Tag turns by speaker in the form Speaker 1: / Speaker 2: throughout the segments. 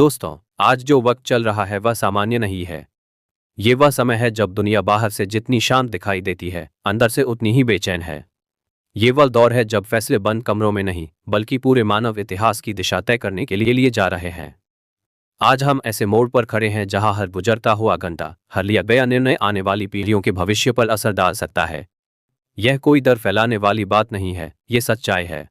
Speaker 1: दोस्तों, आज जो वक्त चल रहा है वह सामान्य नहीं है। ये वह समय है जब दुनिया बाहर से जितनी शांत दिखाई देती है, अंदर से उतनी ही बेचैन है। ये वह दौर है जब फैसले बंद कमरों में नहीं, बल्कि पूरे मानव इतिहास की दिशा तय करने के लिए जा रहे हैं। आज हम ऐसे मोड़ पर खड़े हैं जहां हर गुजरता हुआ घंटा, हर लिया गया निर्णय आने वाली पीढ़ियों के भविष्य पर असर डाल सकता है। यह कोई डर फैलाने वाली बात नहीं है, ये सच्चाई है।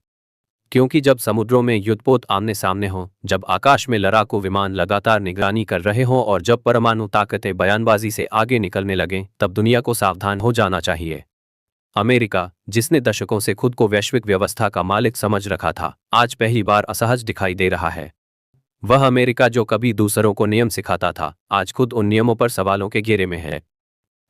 Speaker 1: क्योंकि जब समुद्रों में युद्धपोत आमने सामने हों, जब आकाश में लड़ाकू विमान लगातार निगरानी कर रहे हों और जब परमाणु ताकतें बयानबाजी से आगे निकलने लगें, तब दुनिया को सावधान हो जाना चाहिए। अमेरिका, जिसने दशकों से खुद को वैश्विक व्यवस्था का मालिक समझ रखा था, आज पहली बार असहज दिखाई दे रहा है। वह अमेरिका जो कभी दूसरों को नियम सिखाता था, आज खुद उन नियमों पर सवालों के घेरे में है।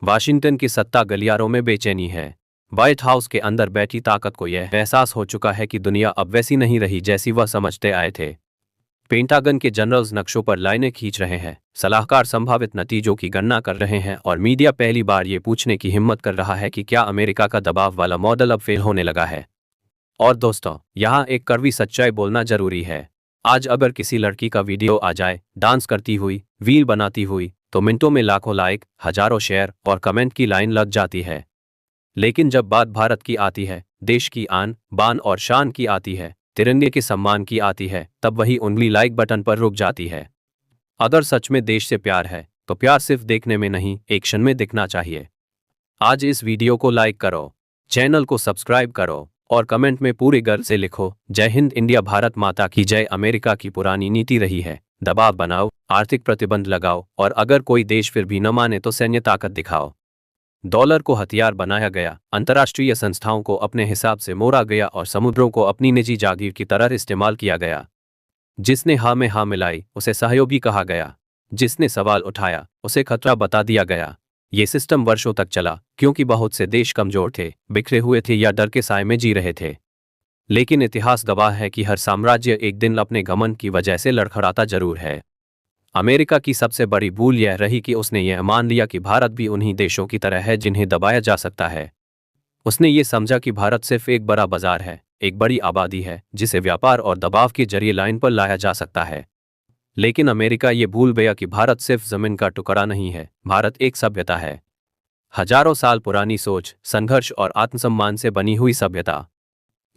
Speaker 1: वाशिंगटन की सत्ता गलियारों में बेचैनी है। व्हाइट हाउस के अंदर बैठी ताकत को यह एहसास हो चुका है कि दुनिया अब वैसी नहीं रही जैसी वह समझते आए थे। पेंटागन के जनरल्स नक्शों पर लाइनें खींच रहे हैं, सलाहकार संभावित नतीजों की गणना कर रहे हैं और मीडिया पहली बार ये पूछने की हिम्मत कर रहा है कि क्या अमेरिका का दबाव वाला मॉडल अब फेल होने लगा है। और दोस्तों, यहाँ एक कड़वी सच्चाई बोलना जरूरी है। आज अगर किसी लड़की का वीडियो आ जाए, डांस करती हुई, रील बनाती हुई, तो मिनटों में लाखों लाइक, हजारों शेयर और कमेंट की लाइन लग जाती है। लेकिन जब बात भारत की आती है, देश की आन बान और शान की आती है, तिरंगे के सम्मान की आती है, तब वही उंगली लाइक बटन पर रुक जाती है। अगर सच में देश से प्यार है, तो प्यार सिर्फ देखने में नहीं, एक्शन में दिखना चाहिए। आज इस वीडियो को लाइक करो, चैनल को सब्सक्राइब करो और कमेंट में पूरे गर्व से लिखो, जय हिंद इंडिया, भारत माता की जय। अमेरिका की पुरानी नीति रही है, दबाव बनाओ, आर्थिक प्रतिबंध लगाओ और अगर कोई देश फिर भी न माने तो सैन्य ताकत दिखाओ। डॉलर को हथियार बनाया गया, अंतर्राष्ट्रीय संस्थाओं को अपने हिसाब से मोड़ा गया और समुद्रों को अपनी निजी जागीर की तरह इस्तेमाल किया गया। जिसने हाँ में हाँ मिलाई, उसे सहयोगी कहा गया। जिसने सवाल उठाया, उसे खतरा बता दिया गया। ये सिस्टम वर्षों तक चला, क्योंकि बहुत से देश कमजोर थे, बिखरे हुए थे या डर के साए में जी रहे थे। लेकिन इतिहास गवाह है कि हर साम्राज्य एक दिन अपने घमंड की वजह से लड़खड़ाता जरूर है। अमेरिका की सबसे बड़ी भूल यह रही कि उसने यह मान लिया कि भारत भी उन्हीं देशों की तरह है जिन्हें दबाया जा सकता है। उसने ये समझा कि भारत सिर्फ एक बड़ा बाजार है, एक बड़ी आबादी है जिसे व्यापार और दबाव के जरिए लाइन पर लाया जा सकता है। लेकिन अमेरिका ये भूल गया कि भारत सिर्फ जमीन का टुकड़ा नहीं है, भारत एक सभ्यता है। हजारों साल पुरानी सोच, संघर्ष और आत्मसम्मान से बनी हुई सभ्यता।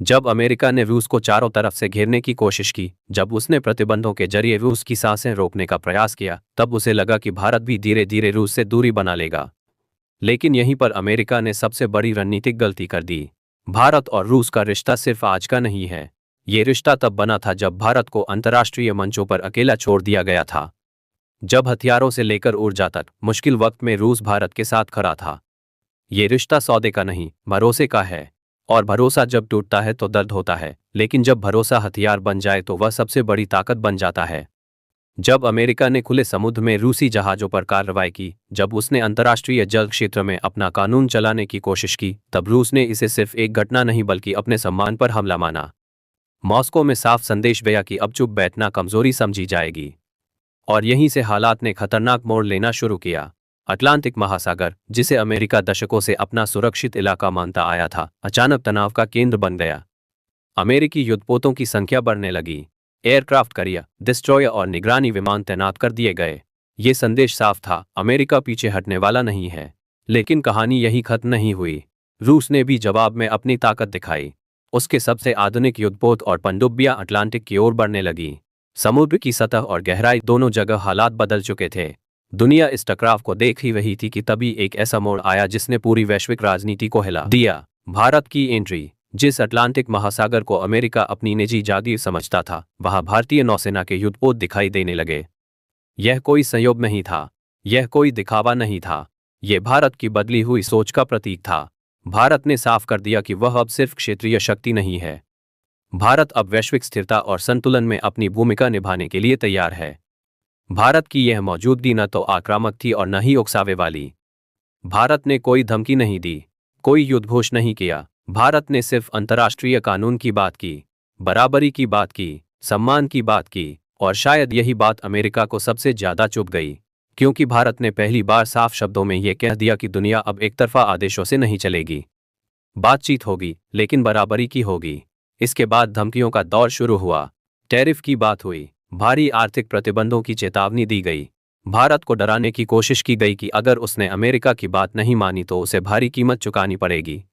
Speaker 1: जब अमेरिका ने रूस को चारों तरफ से घेरने की कोशिश की, जब उसने प्रतिबंधों के जरिए रूस की सांसें रोकने का प्रयास किया, तब उसे लगा कि भारत भी धीरे धीरे रूस से दूरी बना लेगा। लेकिन यहीं पर अमेरिका ने सबसे बड़ी रणनीतिक गलती कर दी। भारत और रूस का रिश्ता सिर्फ आज का नहीं है। ये रिश्ता तब बना था जब भारत को अंतर्राष्ट्रीय मंचों पर अकेला छोड़ दिया गया था। जब हथियारों से लेकर ऊर्जा तक मुश्किल वक्त में रूस भारत के साथ खड़ा था। ये रिश्ता सौदे का नहीं, भरोसे का है। और भरोसा जब टूटता है तो दर्द होता है, लेकिन जब भरोसा हथियार बन जाए तो वह सबसे बड़ी ताकत बन जाता है। जब अमेरिका ने खुले समुद्र में रूसी जहाजों पर कार्रवाई की, जब उसने अंतर्राष्ट्रीय जल क्षेत्र में अपना कानून चलाने की कोशिश की, तब रूस ने इसे सिर्फ एक घटना नहीं बल्कि अपने सम्मान पर हमला माना। मॉस्को में साफ संदेश गया कि अब चुप बैठना कमजोरी समझी जाएगी। और यहीं से हालात ने खतरनाक मोड़ लेना शुरू किया। अटलांटिक महासागर, जिसे अमेरिका दशकों से अपना सुरक्षित इलाका मानता आया था, अचानक तनाव का केंद्र बन गया। अमेरिकी युद्धपोतों की संख्या बढ़ने लगी। एयरक्राफ्ट कैरियर, डिस्ट्रॉयर और निगरानी विमान तैनात कर दिए गए। ये संदेश साफ था, अमेरिका पीछे हटने वाला नहीं है। लेकिन कहानी यही खत्म नहीं हुई। रूस ने भी जवाब में अपनी ताकत दिखाई। उसके सबसे आधुनिक युद्धपोत और पनडुब्बियां अटलांटिक की ओर बढ़ने लगी। समुद्र की सतह और गहराई दोनों जगह हालात बदल चुके थे। दुनिया इस टकराव को देख ही रही थी कि तभी एक ऐसा मोड़ आया जिसने पूरी वैश्विक राजनीति को हिला दिया। भारत की एंट्री। जिस अटलांटिक महासागर को अमेरिका अपनी निजी जागीर समझता था, वहां भारतीय नौसेना के युद्धपोत दिखाई देने लगे। यह कोई संयोग नहीं था, यह कोई दिखावा नहीं था, यह भारत की बदली हुई सोच का प्रतीक था। भारत ने साफ कर दिया कि वह अब सिर्फ क्षेत्रीय शक्ति नहीं है। भारत अब वैश्विक स्थिरता और संतुलन में अपनी भूमिका निभाने के लिए तैयार है। भारत की यह मौजूदगी न तो आक्रामक थी और न ही उकसावे वाली। भारत ने कोई धमकी नहीं दी, कोई युद्धघोष नहीं किया। भारत ने सिर्फ अंतर्राष्ट्रीय कानून की बात की, बराबरी की बात की, सम्मान की बात की। और शायद यही बात अमेरिका को सबसे ज्यादा चुभ गई, क्योंकि भारत ने पहली बार साफ शब्दों में यह कह दिया कि दुनिया अब एक तरफा आदेशों से नहीं चलेगी। बातचीत होगी, लेकिन बराबरी की होगी। इसके बाद धमकियों का दौर शुरू हुआ। टैरिफ की बात हुई, भारी आर्थिक प्रतिबंधों की चेतावनी दी गई। भारत को डराने की कोशिश की गई कि अगर उसने अमेरिका की बात नहीं मानी तो उसे भारी कीमत चुकानी पड़ेगी।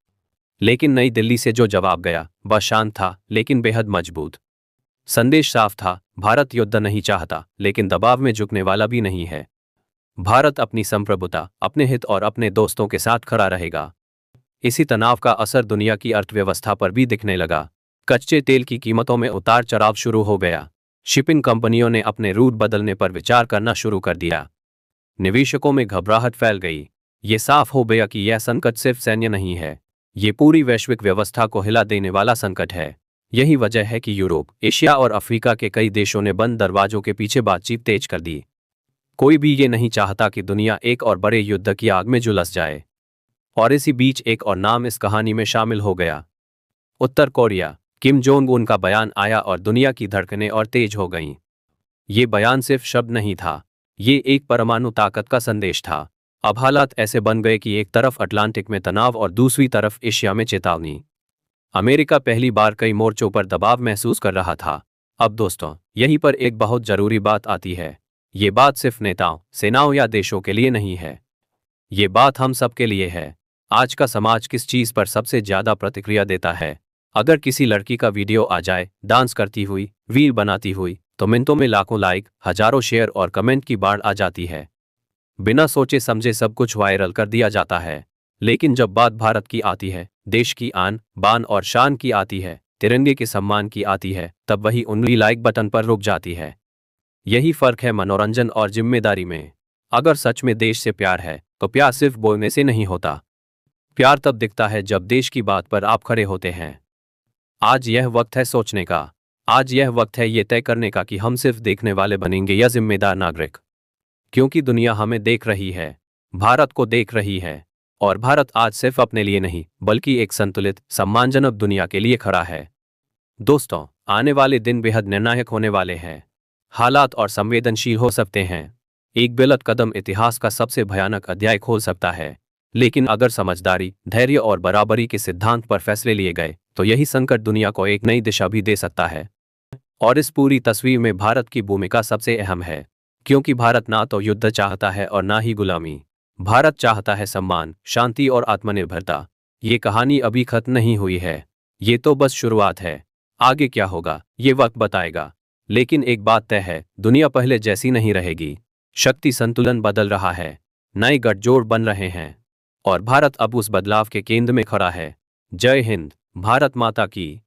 Speaker 1: लेकिन नई दिल्ली से जो जवाब गया वह शांत था लेकिन बेहद मजबूत। संदेश साफ था, भारत युद्ध नहीं चाहता लेकिन दबाव में झुकने वाला भी नहीं है। भारत अपनी संप्रभुता, अपने हित और अपने दोस्तों के साथ खड़ा रहेगा। इसी तनाव का असर दुनिया की अर्थव्यवस्था पर भी दिखने लगा। कच्चे तेल की कीमतों में उतार चढ़ाव शुरू हो गया। शिपिंग कंपनियों ने अपने रूट बदलने पर विचार करना शुरू कर दिया। निवेशकों में घबराहट फैल गई। ये साफ हो गया कि यह संकट सिर्फ सैन्य नहीं है, ये पूरी वैश्विक व्यवस्था को हिला देने वाला संकट है। यही वजह है कि यूरोप, एशिया और अफ्रीका के कई देशों ने बंद दरवाजों के पीछे बातचीत तेज कर दी। कोई भी ये नहीं चाहता कि दुनिया एक और बड़े युद्ध की आग में झुलस जाए। और इसी बीच एक और नाम इस कहानी में शामिल हो गया, उत्तर कोरिया। किम जोंग उन का बयान आया और दुनिया की धड़कनें और तेज हो गईं। ये बयान सिर्फ शब्द नहीं था, ये एक परमाणु ताकत का संदेश था। अब हालात ऐसे बन गए कि एक तरफ अटलांटिक में तनाव और दूसरी तरफ एशिया में चेतावनी। अमेरिका पहली बार कई मोर्चों पर दबाव महसूस कर रहा था। अब दोस्तों, यहीं पर एक बहुत जरूरी बात आती है। ये बात सिर्फ नेताओं, सेनाओं या देशों के लिए नहीं है, ये बात हम सब के लिए है। आज का समाज किस चीज पर सबसे ज्यादा प्रतिक्रिया देता है? अगर किसी लड़की का वीडियो आ जाए डांस करती हुई, रील बनाती हुई, तो मिनटों में लाखों लाइक, हजारों शेयर और कमेंट की बाढ़ आ जाती है। बिना सोचे समझे सब कुछ वायरल कर दिया जाता है। लेकिन जब बात भारत की आती है, देश की आन बान और शान की आती है, तिरंगे के सम्मान की आती है, तब वही उंगली लाइक बटन पर रुक जाती है। यही फर्क है मनोरंजन और जिम्मेदारी में। अगर सच में देश से प्यार है तो प्यार सिर्फ बोलने से नहीं होता। प्यार तब दिखता है जब देश की बात पर आप खड़े होते हैं। आज यह वक्त है सोचने का। आज यह वक्त है ये तय करने का कि हम सिर्फ देखने वाले बनेंगे या जिम्मेदार नागरिक। क्योंकि दुनिया हमें देख रही है, भारत को देख रही है। और भारत आज सिर्फ अपने लिए नहीं बल्कि एक संतुलित, सम्मानजनक दुनिया के लिए खड़ा है। दोस्तों, आने वाले दिन बेहद निर्णायक होने वाले हैं। हालात और संवेदनशील हो सकते हैं। एक गलत कदम इतिहास का सबसे भयानक अध्याय खोल सकता है। लेकिन अगर समझदारी, धैर्य और बराबरी के सिद्धांत पर फैसले लिए गए तो यही संकट दुनिया को एक नई दिशा भी दे सकता है। और इस पूरी तस्वीर में भारत की भूमिका सबसे अहम है, क्योंकि भारत ना तो युद्ध चाहता है और ना ही गुलामी। भारत चाहता है सम्मान, शांति और आत्मनिर्भरता। ये कहानी अभी खत्म नहीं हुई है, ये तो बस शुरुआत है। आगे क्या होगा ये वक्त बताएगा। लेकिन एक बात तय है, दुनिया पहले जैसी नहीं रहेगी। शक्ति संतुलन बदल रहा है, नए गठजोड़ बन रहे हैं और भारत अब उस बदलाव के केंद्र में खड़ा है। जय हिंद, भारत माता की।